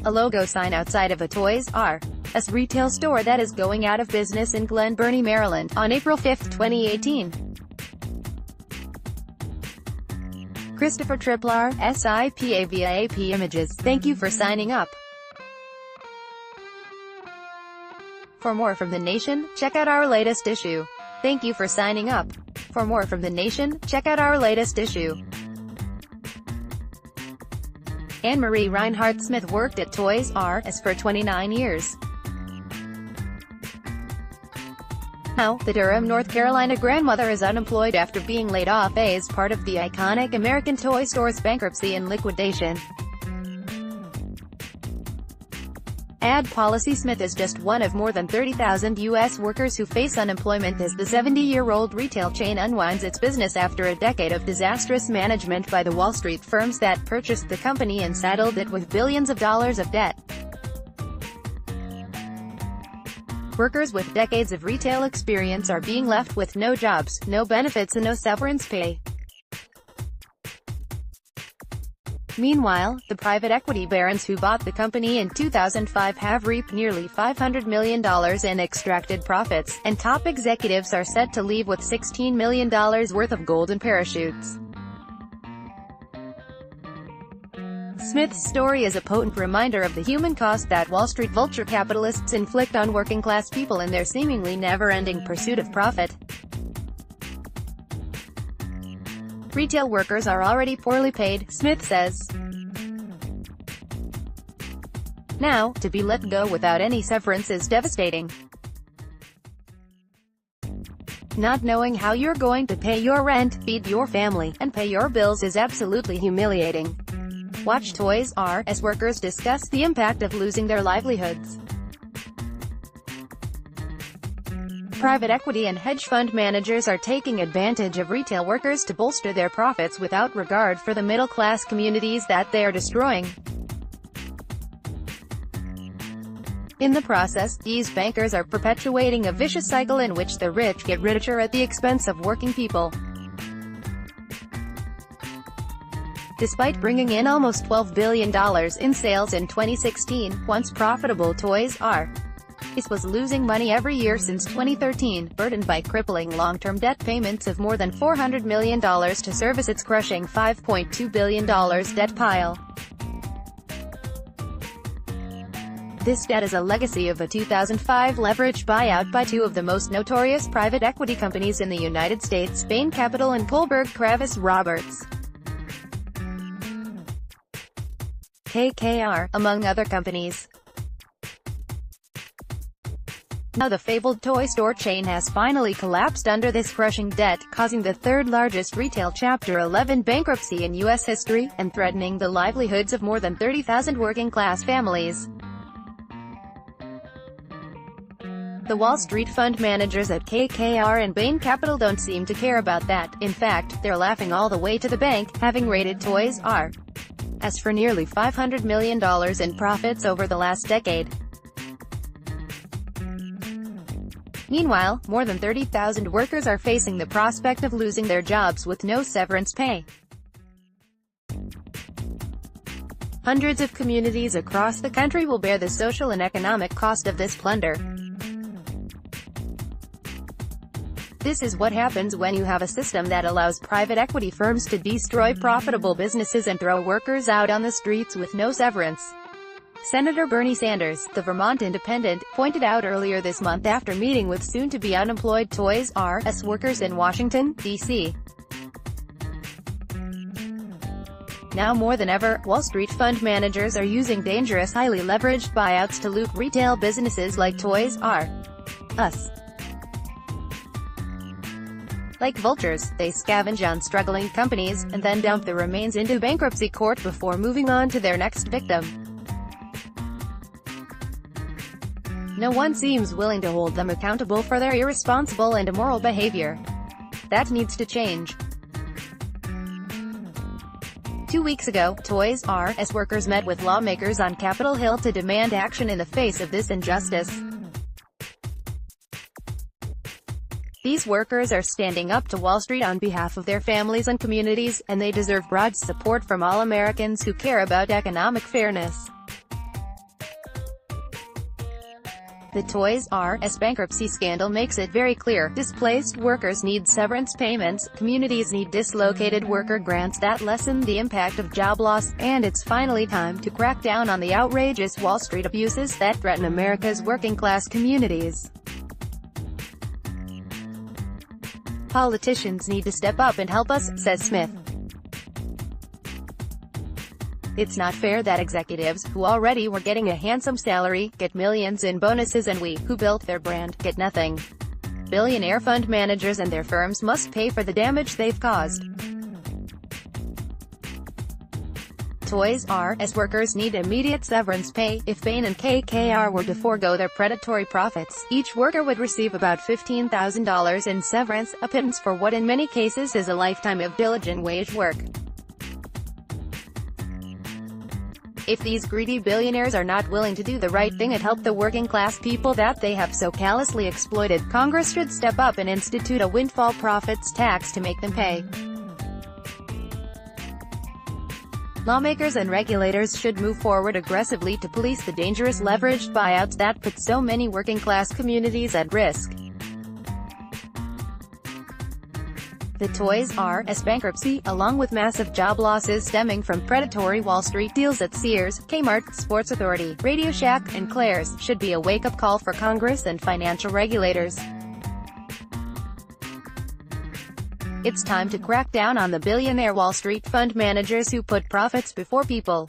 a logo sign outside of a Toys R Us retail store that is going out of business in Glen Burnie, Maryland, on April 5, 2018. Kristoffer Tripplaar, Sipa via AP Images. Thank you for signing up. For more from The Nation, check out our latest issue. Thank you for signing up. For more from The Nation, check out our latest issue. Marie Reinhart Smith worked at Toys R Us for 29 years. Now, the Durham, North Carolina grandmother is unemployed after being laid off as part of the iconic American toy store's bankruptcy and liquidation. Ad policy. Smith is just one of more than 30,000 U.S. workers who face unemployment as the 70-year-old retail chain unwinds its business after a decade of disastrous management by the Wall Street firms that purchased the company and saddled it with billions of dollars of debt. Workers with decades of retail experience are being left with no jobs, no benefits and no severance pay. Meanwhile, the private equity barons who bought the company in 2005 have reaped nearly $500 million in extracted profits, and top executives are set to leave with $16 million worth of golden parachutes. Smith's story is a potent reminder of the human cost that Wall Street vulture capitalists inflict on working-class people in their seemingly never-ending pursuit of profit. Retail workers are already poorly paid, Smith says. Now, to be let go without any severance is devastating. Not knowing how you're going to pay your rent, feed your family, and pay your bills is absolutely humiliating. Watch Toys R Us workers discuss the impact of losing their livelihoods. Private equity and hedge fund managers are taking advantage of retail workers to bolster their profits without regard for the middle-class communities that they are destroying. In the process, these bankers are perpetuating a vicious cycle in which the rich get richer at the expense of working people. Despite bringing in almost $12 billion in sales in 2016, once profitable Toys R Us was losing money every year since 2013, burdened by crippling long-term debt payments of more than $400 million to service its crushing $5.2 billion debt pile. This debt is a legacy of a 2005 leveraged buyout by two of the most notorious private equity companies in the United States, Bain Capital and Kohlberg Kravis Roberts. KKR, among other companies. Now the fabled toy store chain has finally collapsed under this crushing debt, causing the third-largest retail Chapter 11 bankruptcy in U.S. history, and threatening the livelihoods of more than 30,000 working-class families. The Wall Street fund managers at KKR and Bain Capital don't seem to care about that. In fact, they're laughing all the way to the bank, having raided Toys R Us for nearly $500 million in profits over the last decade. Meanwhile, more than 30,000 workers are facing the prospect of losing their jobs with no severance pay. Hundreds of communities across the country will bear the social and economic cost of this plunder. This is what happens when you have a system that allows private equity firms to destroy profitable businesses and throw workers out on the streets with no severance. Senator Bernie Sanders, the Vermont Independent, pointed out earlier this month after meeting with soon-to-be unemployed Toys R Us workers in Washington, D.C. Now more than ever, Wall Street fund managers are using dangerous, highly leveraged buyouts to loot retail businesses like Toys R Us. Like vultures, they scavenge on struggling companies, and then dump the remains into bankruptcy court before moving on to their next victim. No one seems willing to hold them accountable for their irresponsible and immoral behavior. That needs to change. 2 weeks ago, Toys R Us workers met with lawmakers on Capitol Hill to demand action in the face of this injustice. These workers are standing up to Wall Street on behalf of their families and communities, and they deserve broad support from all Americans who care about economic fairness. The Toys R Us bankruptcy scandal makes it very clear, displaced workers need severance payments, communities need dislocated worker grants that lessen the impact of job loss, and it's finally time to crack down on the outrageous Wall Street abuses that threaten America's working-class communities. Politicians need to step up and help us, says Smith. It's not fair that executives, who already were getting a handsome salary, get millions in bonuses and we, who built their brand, get nothing. Billionaire fund managers and their firms must pay for the damage they've caused. Toys R Us workers need immediate severance pay. If Bain and KKR were to forego their predatory profits, each worker would receive about $15,000 in severance, a pittance for what in many cases is a lifetime of diligent wage work. If these greedy billionaires are not willing to do the right thing and help the working-class people that they have so callously exploited, Congress should step up and institute a windfall profits tax to make them pay. Lawmakers and regulators should move forward aggressively to police the dangerous leveraged buyouts that put so many working-class communities at risk. The Toys R Us bankruptcy, along with massive job losses stemming from predatory Wall Street deals at Sears, Kmart, Sports Authority, Radio Shack, and Claire's, should be a wake-up call for Congress and financial regulators. It's time to crack down on the billionaire Wall Street fund managers who put profits before people.